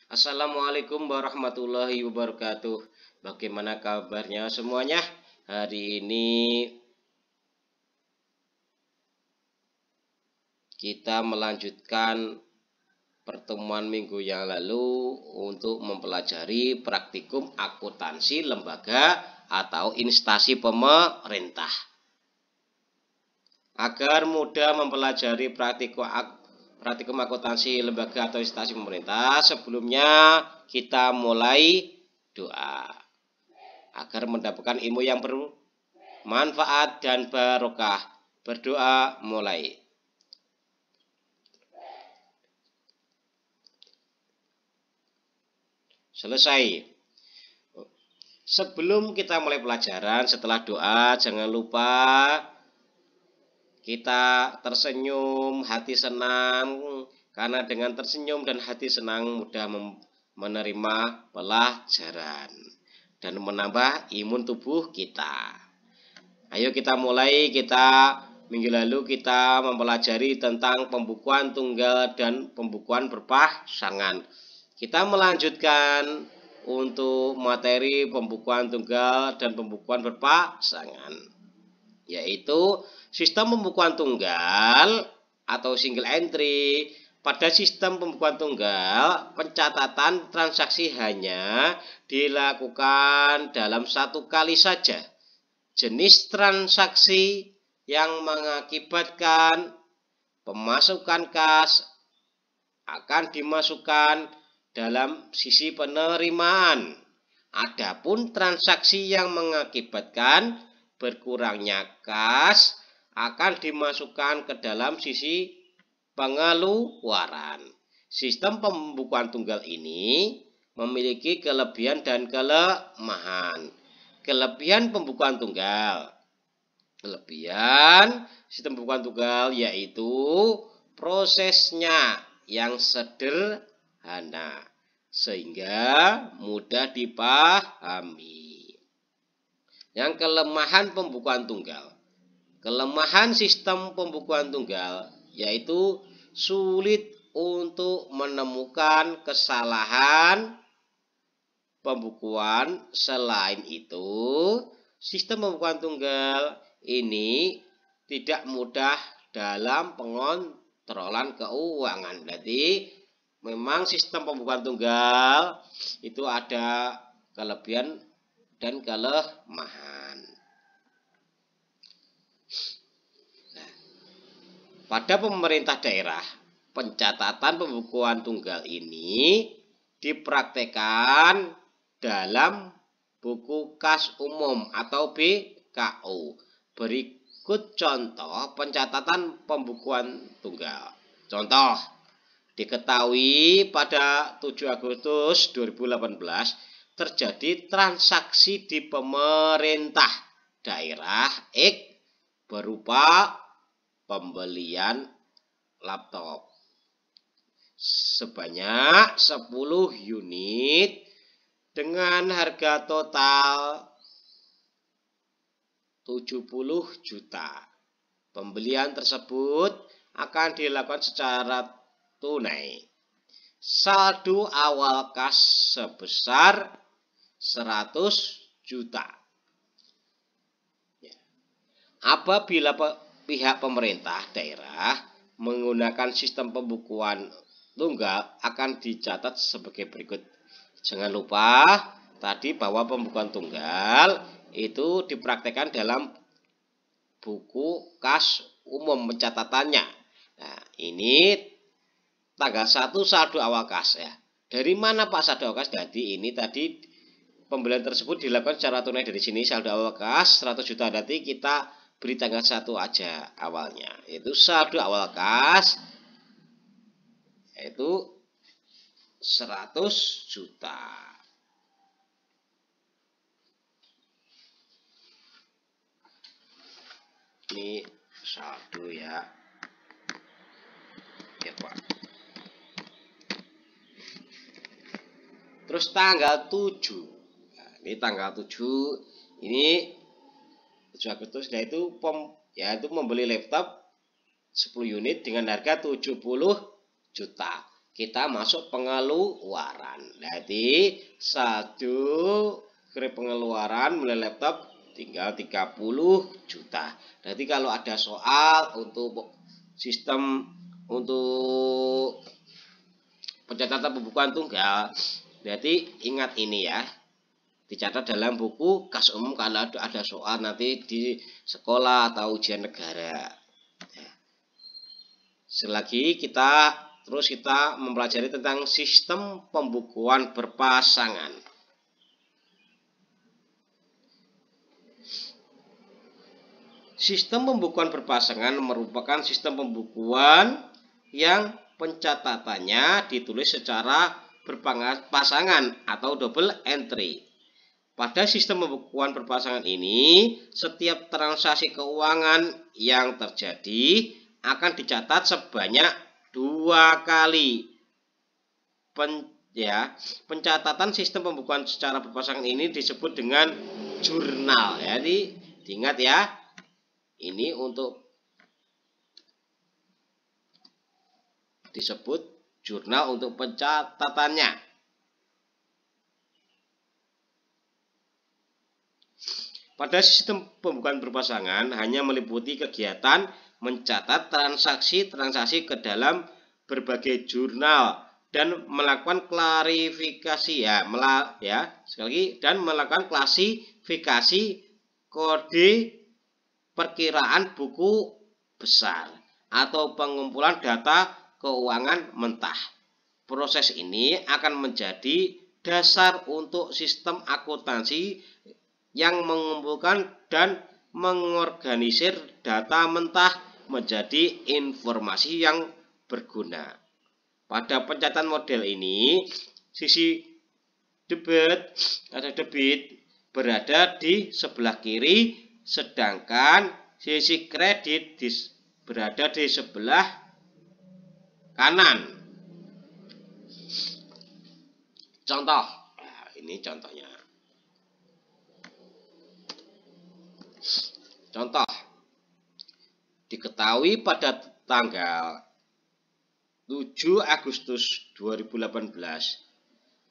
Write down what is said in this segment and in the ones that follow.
Assalamualaikum warahmatullahi wabarakatuh. Bagaimana kabarnya semuanya? Hari ini kita melanjutkan pertemuan minggu yang lalu untuk mempelajari praktikum akuntansi lembaga atau instansi pemerintah. Agar mudah mempelajari praktikum akuntansi lembaga atau instansi pemerintah, sebelumnya kita mulai doa agar mendapatkan ilmu yang bermanfaat dan barokah. Berdoa mulai. Selesai. Sebelum kita mulai pelajaran, setelah doa jangan lupa kita tersenyum, hati senang, karena dengan tersenyum dan hati senang mudah menerima pelajaran dan menambah imun tubuh kita. Ayo kita mulai. Minggu lalu kita mempelajari tentang pembukuan tunggal dan pembukuan berpasangan. Kita melanjutkan untuk materi pembukuan tunggal dan pembukuan berpasangan, yaitu sistem pembukuan tunggal atau single entry. Pada sistem pembukuan tunggal, pencatatan transaksi hanya dilakukan dalam satu kali saja. Jenis transaksi yang mengakibatkan pemasukan kas akan dimasukkan dalam sisi penerimaan. Adapun transaksi yang mengakibatkan berkurangnya kas akan dimasukkan ke dalam sisi pengeluaran. Sistem pembukuan tunggal ini memiliki kelebihan dan kelemahan. Kelebihan pembukuan tunggal. Kelebihan sistem pembukuan tunggal yaitu prosesnya yang sederhana sehingga mudah dipahami. Yang kelemahan pembukuan tunggal. Kelemahan sistem pembukuan tunggal yaitu sulit untuk menemukan kesalahan pembukuan. Selain itu, sistem pembukuan tunggal ini tidak mudah dalam pengontrolan keuangan. Jadi memang sistem pembukuan tunggal itu ada kelebihan dan kelemahan. Pada pemerintah daerah, pencatatan pembukuan tunggal ini dipraktekkan dalam buku kas umum atau BKU. Berikut contoh pencatatan pembukuan tunggal. Contoh, diketahui pada 7 Agustus 2018 terjadi transaksi di pemerintah daerah X berupa pembelian laptop sebanyak 10 unit dengan harga total 70 juta. Pembelian tersebut akan dilakukan secara tunai. Saldo awal kas sebesar 100 juta. Apabila pihak pemerintah daerah menggunakan sistem pembukuan tunggal akan dicatat sebagai berikut. Jangan lupa tadi bahwa pembukuan tunggal itu dipraktekkan dalam buku kas umum pencatatannya. Nah, ini tanggal 1 saldo awal kas ya. Dari mana Pak saldo awal kas? Jadi ini tadi pembelian tersebut dilakukan secara tunai. Dari sini saldo awal kas 100 juta. Nanti kita beri tanggal 1 aja awalnya. Itu saldo awal kas yaitu 100 juta. Ini saldo ya. Ya Pak. Terus tanggal 7. Nah, ini tanggal 7. Ini 7 Agustus yaitu membeli laptop 10 unit dengan harga 70 juta. kita masuk pengeluaran. Jadi saldo pengeluaran mulai laptop tinggal 30 juta. Jadi kalau ada soal untuk sistem untuk pencatatan pembukuan tunggal, jadi ingat ini ya, dicatat dalam buku kas umum kalau ada soal nanti di sekolah atau ujian negara. Selagi kita mempelajari tentang sistem pembukuan berpasangan. Sistem pembukuan berpasangan merupakan sistem pembukuan yang pencatatannya ditulis secara berpasangan atau double entry. Pada sistem pembukuan berpasangan ini, setiap transaksi keuangan yang terjadi akan dicatat sebanyak 2 kali. Pencatatan sistem pembukuan secara berpasangan ini disebut dengan jurnal. Jadi diingat ya, ini untuk disebut jurnal untuk pencatatannya. Pada sistem pembukuan berpasangan hanya meliputi kegiatan mencatat transaksi-transaksi ke dalam berbagai jurnal dan melakukan klarifikasi dan melakukan klasifikasi kode perkiraan buku besar atau pengumpulan data keuangan mentah. Proses ini akan menjadi dasar untuk sistem akuntansi yang mengumpulkan dan mengorganisir data mentah menjadi informasi yang berguna. Pada pencatatan model ini, sisi debit berada di sebelah kiri, sedangkan sisi kredit berada di sebelah kanan. Contoh, ini contohnya. Contoh, diketahui pada tanggal 7 Agustus 2018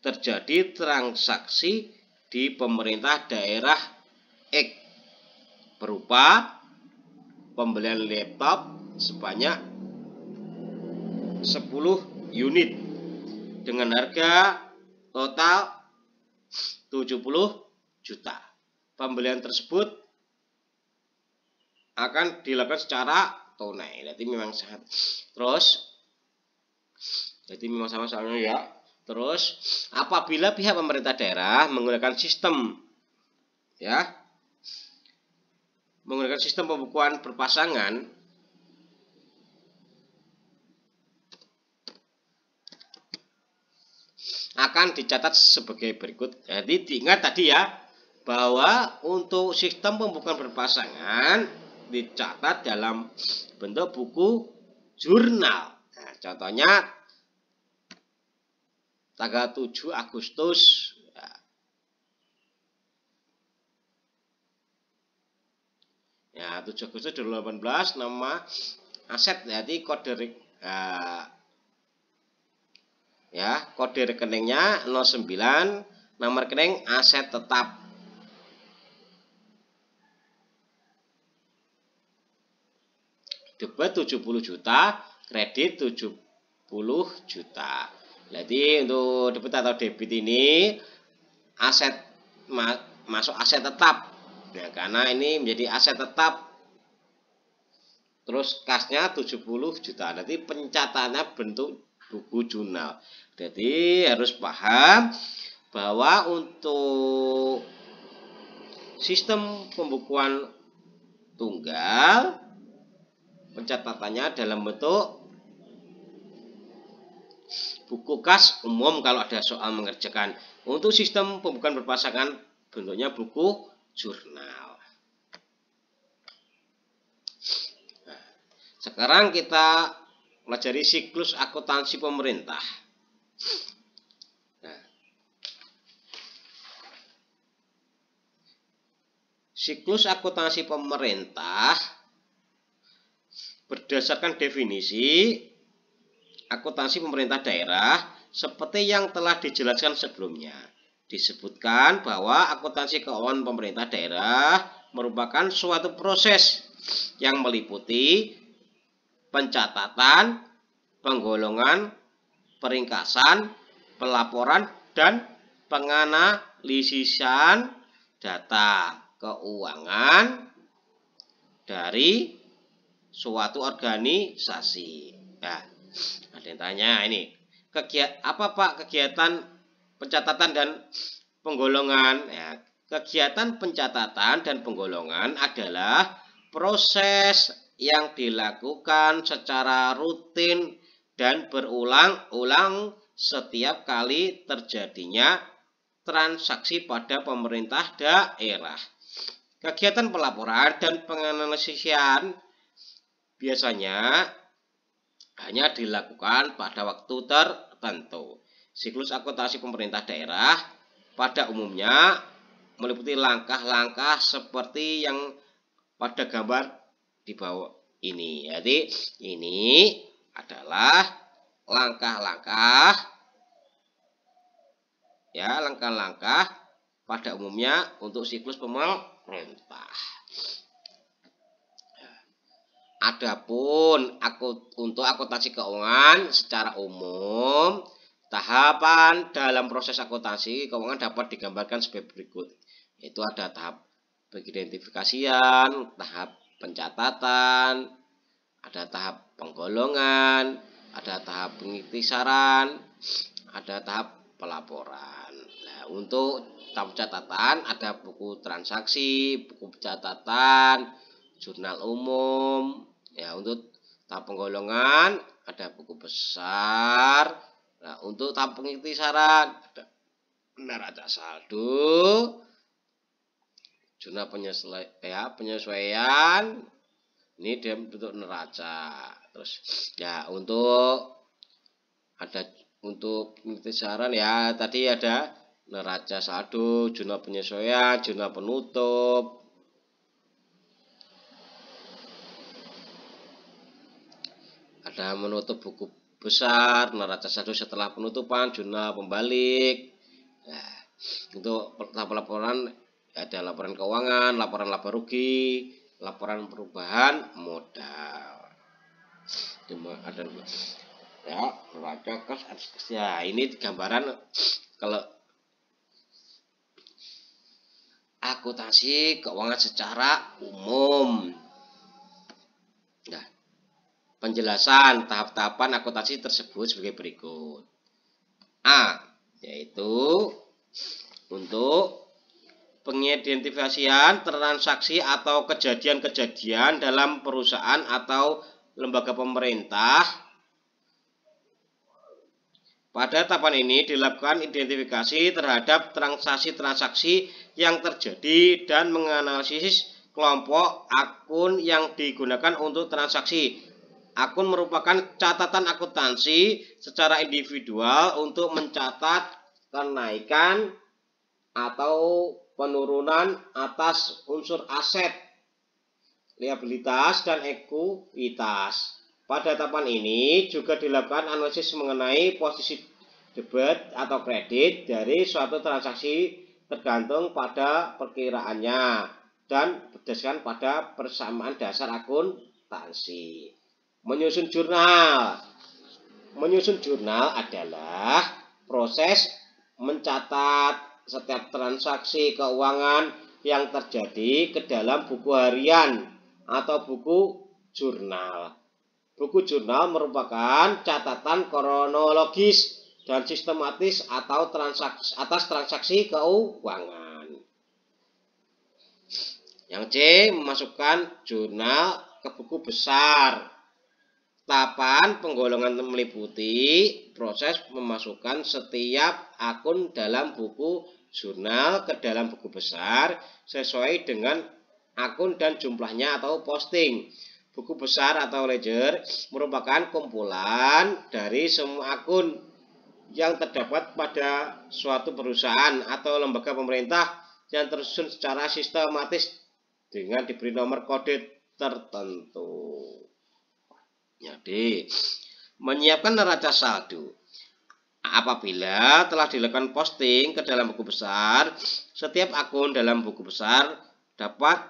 terjadi transaksi di pemerintah daerah X berupa pembelian laptop sebanyak 10 unit dengan harga total 70 juta. Pembelian tersebut akan dilakukan secara tunai. Jadi memang sangat memang sama-sama ya. Terus apabila pihak pemerintah daerah menggunakan sistem pembukuan berpasangan, akan dicatat sebagai berikut. Jadi diingat tadi ya, bahwa untuk sistem pembukuan berpasangan dicatat dalam bentuk buku jurnal. Nah, contohnya tanggal 7 Agustus ya, 7 Agustus 2018, nama aset, jadi kode kode rekeningnya 09, nomor rekening aset tetap. Debit 70 juta, kredit 70 juta. Jadi untuk debit atau debit ini aset masuk aset tetap. Nah, karena ini menjadi aset tetap. Terus kasnya 70 juta. Nanti pencatatannya bentuk buku jurnal. Jadi harus paham bahwa untuk sistem pembukuan tunggal pencatatannya dalam bentuk buku kas umum kalau ada soal mengerjakan. Untuk sistem pembukuan berpasangan bentuknya buku jurnal. Nah, sekarang kita pelajari siklus akuntansi pemerintah. Nah, siklus akuntansi pemerintah berdasarkan definisi akuntansi pemerintah daerah seperti yang telah dijelaskan sebelumnya. Disebutkan bahwa akuntansi keuangan pemerintah daerah merupakan suatu proses yang meliputi pencatatan, penggolongan, peringkasan, pelaporan, dan penganalisisan data keuangan dari suatu organisasi. Nah, ada yang tanya ini, apa Pak kegiatan pencatatan dan penggolongan? Ya, kegiatan pencatatan dan penggolongan adalah proses yang dilakukan secara rutin dan berulang-ulang setiap kali terjadinya transaksi pada pemerintah daerah. Kegiatan pelaporan dan penganalisian biasanya hanya dilakukan pada waktu tertentu. Siklus akuntansi pemerintah daerah pada umumnya meliputi langkah-langkah seperti yang pada gambar di bawah ini. Jadi ini adalah langkah-langkah pada umumnya untuk siklus pemerintah. Adapun untuk akuntansi keuangan secara umum, tahapan dalam proses akuntansi keuangan dapat digambarkan sebagai berikut. Yaitu ada tahap pengidentifikasian, tahap pencatatan, ada tahap penggolongan, ada tahap pengiktisaran, ada tahap pelaporan. Nah, untuk tahap catatan ada buku transaksi, buku catatan, jurnal umum. Ya, untuk tahap penggolongan ada buku besar. Nah, untuk tahap pengiktisaran ada neraca saldo, jurnal penyesuaian. Ini dia bentuk neraca. Terus ya untuk pengiktisaran ya tadi ada neraca saldo, jurnal penyesuaian, jurnal penutup. Ada menutup buku besar, neraca saldo setelah penutupan, jurnal pembalik. Nah, untuk tahap laporan ada laporan keuangan, laporan laba rugi, laporan perubahan modal. Ada ya, neraca kas. Ya, ini gambaran kalau akuntansi keuangan secara umum. Nah, penjelasan tahap-tahapan akuntansi tersebut sebagai berikut. A, yaitu untuk pengidentifikasian transaksi atau kejadian-kejadian dalam perusahaan atau lembaga pemerintah. Pada tahapan ini dilakukan identifikasi terhadap transaksi-transaksi yang terjadi dan menganalisis kelompok akun yang digunakan untuk transaksi. Akun merupakan catatan akuntansi secara individual untuk mencatat kenaikan atau penurunan atas unsur aset, liabilitas, dan ekuitas. Pada tahapan ini juga dilakukan analisis mengenai posisi debit atau kredit dari suatu transaksi tergantung pada perkiraannya dan berdasarkan pada persamaan dasar akuntansi. Menyusun jurnal. Menyusun jurnal adalah proses mencatat setiap transaksi keuangan yang terjadi ke dalam buku harian atau buku jurnal. Buku jurnal merupakan catatan kronologis dan sistematis atau atas transaksi keuangan. Yang C, memasukkan jurnal ke buku besar. Tahapan penggolongan meliputi proses memasukkan setiap akun dalam buku jurnal ke dalam buku besar sesuai dengan akun dan jumlahnya atau posting. Buku besar atau ledger merupakan kumpulan dari semua akun yang terdapat pada suatu perusahaan atau lembaga pemerintah yang tersusun secara sistematis dengan diberi nomor kode tertentu. Jadi, Menyiapkan neraca saldo. Apabila telah dilakukan posting ke dalam buku besar, setiap akun dalam buku besar dapat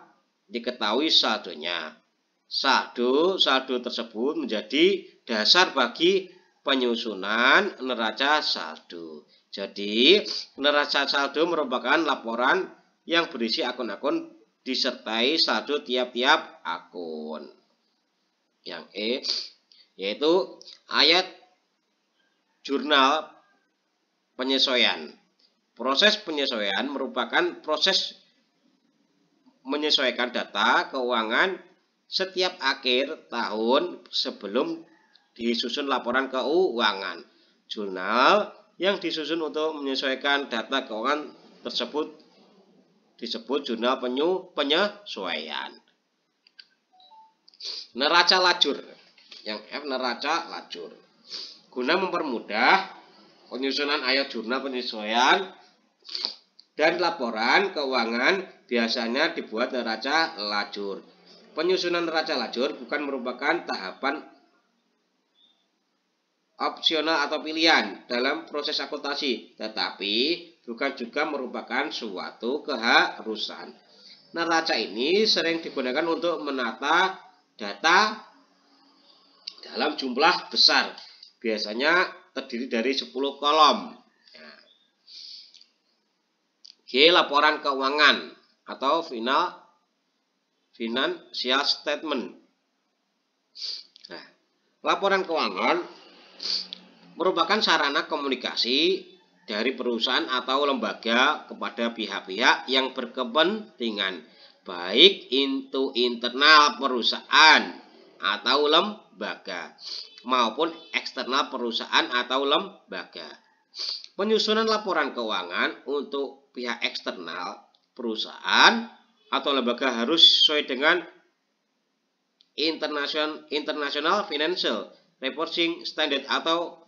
diketahui saldonya. Saldo tersebut menjadi dasar bagi penyusunan neraca saldo. Jadi, neraca saldo merupakan laporan yang berisi akun-akun disertai saldo tiap-tiap akun. Yang E yaitu ayat jurnal penyesuaian. Proses penyesuaian merupakan proses menyesuaikan data keuangan setiap akhir tahun sebelum disusun laporan keuangan. Jurnal yang disusun untuk menyesuaikan data keuangan tersebut disebut jurnal penyesuaian. Neraca lajur. Yang F, neraca lajur. Guna mempermudah penyusunan ayat jurnal penyesuaian dan laporan keuangan biasanya dibuat neraca lajur. Penyusunan neraca lajur bukan merupakan tahapan opsional atau pilihan dalam proses akuntansi, tetapi bukan juga merupakan suatu keharusan. Neraca ini sering digunakan untuk menata data dalam jumlah besar, biasanya terdiri dari 10 kolom. G. Laporan keuangan atau financial statement. Nah, laporan keuangan merupakan sarana komunikasi dari perusahaan atau lembaga kepada pihak-pihak yang berkepentingan, baik itu internal perusahaan atau lembaga maupun eksternal perusahaan atau lembaga. Penyusunan laporan keuangan untuk pihak eksternal perusahaan atau lembaga harus sesuai dengan International Financial Reporting Standard atau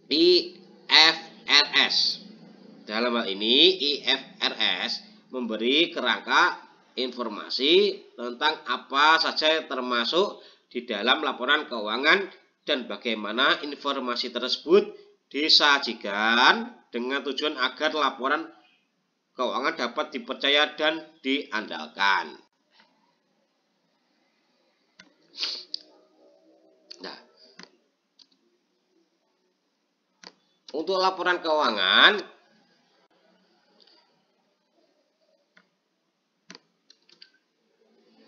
IFRS. Dalam hal ini, IFRS memberi kerangka informasi tentang apa saja termasuk di dalam laporan keuangan dan bagaimana informasi tersebut disajikan dengan tujuan agar laporan keuangan dapat dipercaya dan diandalkan. Nah, untuk laporan keuangan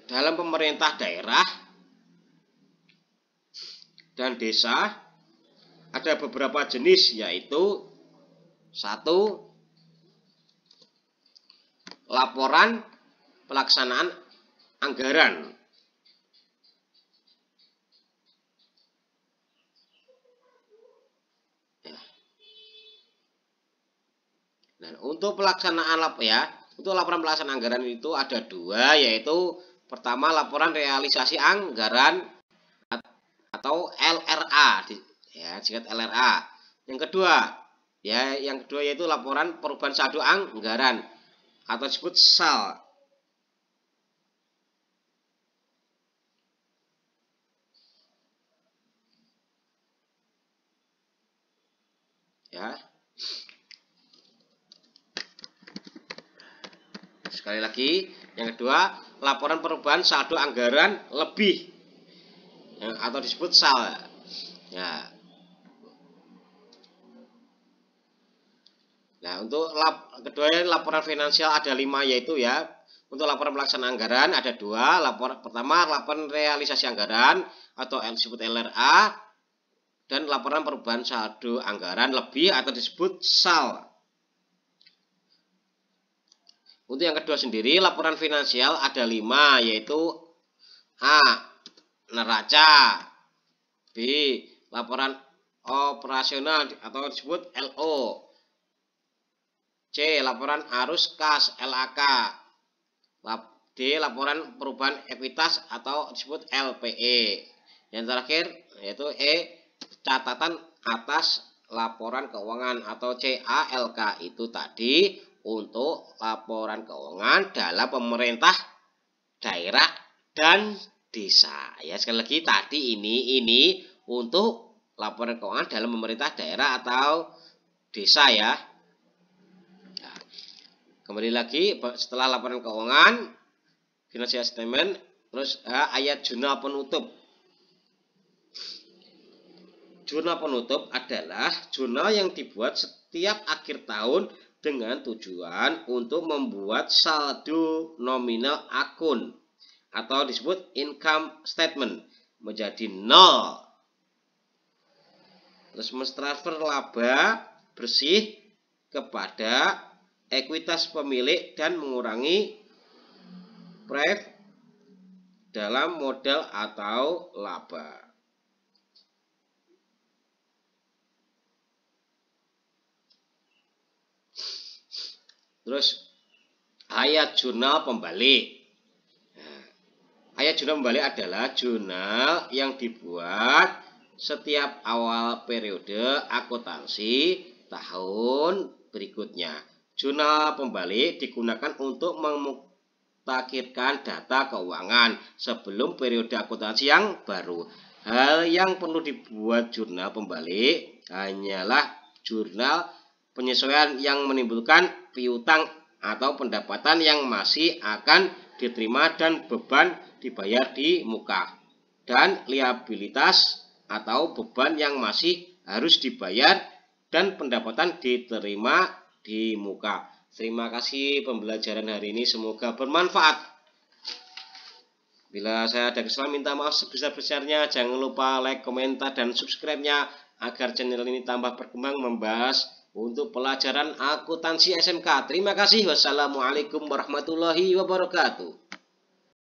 dalam pemerintah daerah dan desa ada beberapa jenis, yaitu 1. Laporan pelaksanaan anggaran. Nah, untuk pelaksanaan untuk laporan pelaksanaan anggaran itu ada 2, yaitu pertama laporan realisasi anggaran atau LRA, singkat LRA. Yang kedua yaitu laporan perubahan saldo anggaran atau disebut SAL. Sekali lagi, yang kedua laporan perubahan saldo anggaran lebih atau disebut SAL. Nah, untuk kedua laporan finansial ada 5, yaitu untuk laporan pelaksanaan anggaran ada 2. Pertama laporan realisasi anggaran atau disebut LRA, dan laporan perubahan saldo anggaran lebih atau disebut SAL. Untuk yang kedua sendiri, laporan finansial ada 5, yaitu A. Neraca, B. Laporan operasional atau disebut LO, C. Laporan arus kas LAK, D. Laporan perubahan ekuitas atau disebut LPE. Yang terakhir yaitu E. Catatan atas laporan keuangan atau CALK. Itu tadi untuk laporan keuangan dalam pemerintah daerah dan desa. Sekali lagi tadi ini untuk laporan keuangan dalam pemerintah daerah atau desa ya. Nah, kembali lagi setelah laporan keuangan, financial statement, terus ayat jurnal penutup. Jurnal penutup adalah jurnal yang dibuat setiap akhir tahun dengan tujuan untuk membuat saldo nominal akun atau disebut income statement menjadi nol. Terus mentransfer laba bersih kepada ekuitas pemilik dan mengurangi pref dalam modal atau laba. Terus ayat jurnal pembalik. Nah, ayat jurnal pembalik adalah jurnal yang dibuat setiap awal periode akuntansi tahun berikutnya. Jurnal pembalik digunakan untuk memutakhirkan data keuangan sebelum periode akuntansi yang baru. Hal yang perlu dibuat jurnal pembalik hanyalah jurnal penyesuaian yang menimbulkan piutang atau pendapatan yang masih akan diterima dan beban dibayar di muka, dan liabilitas atau beban yang masih harus dibayar dan pendapatan diterima di muka. Terima kasih pembelajaran hari ini, semoga bermanfaat. Bila saya ada kesalahan minta maaf sebesar-besarnya. Jangan lupa like, komentar, dan subscribe-nya agar channel ini tambah berkembang membahas untuk pelajaran akuntansi SMK. Terima kasih. Wassalamualaikum warahmatullahi wabarakatuh.